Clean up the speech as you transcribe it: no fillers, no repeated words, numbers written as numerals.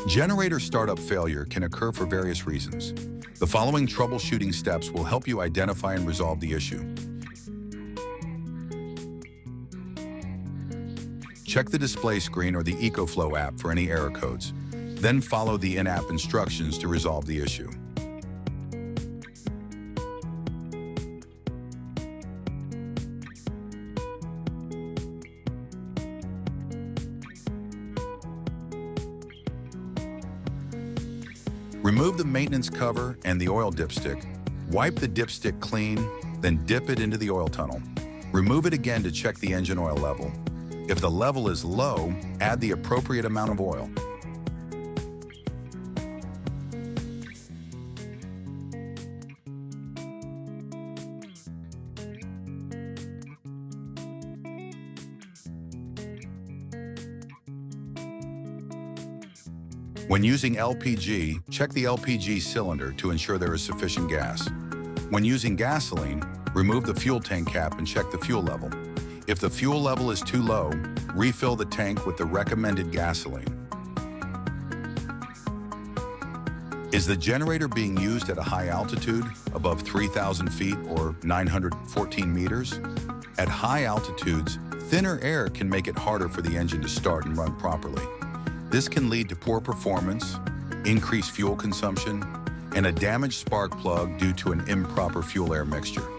Generator startup failure can occur for various reasons. The following troubleshooting steps will help you identify and resolve the issue. Check the display screen or the EcoFlow app for any error codes. Then follow the in-app instructions to resolve the issue. Remove the maintenance cover and the oil dipstick. Wipe the dipstick clean, then dip it into the oil tunnel. Remove it again to check the engine oil level. If the level is low, add the appropriate amount of oil. When using LPG, check the LPG cylinder to ensure there is sufficient gas. When using gasoline, remove the fuel tank cap and check the fuel level. If the fuel level is too low, refill the tank with the recommended gasoline. Is the generator being used at a high altitude, above 3,000 feet or 914 meters? At high altitudes, thinner air can make it harder for the engine to start and run properly. This can lead to poor performance, increased fuel consumption, and a damaged spark plug due to an improper fuel-air mixture.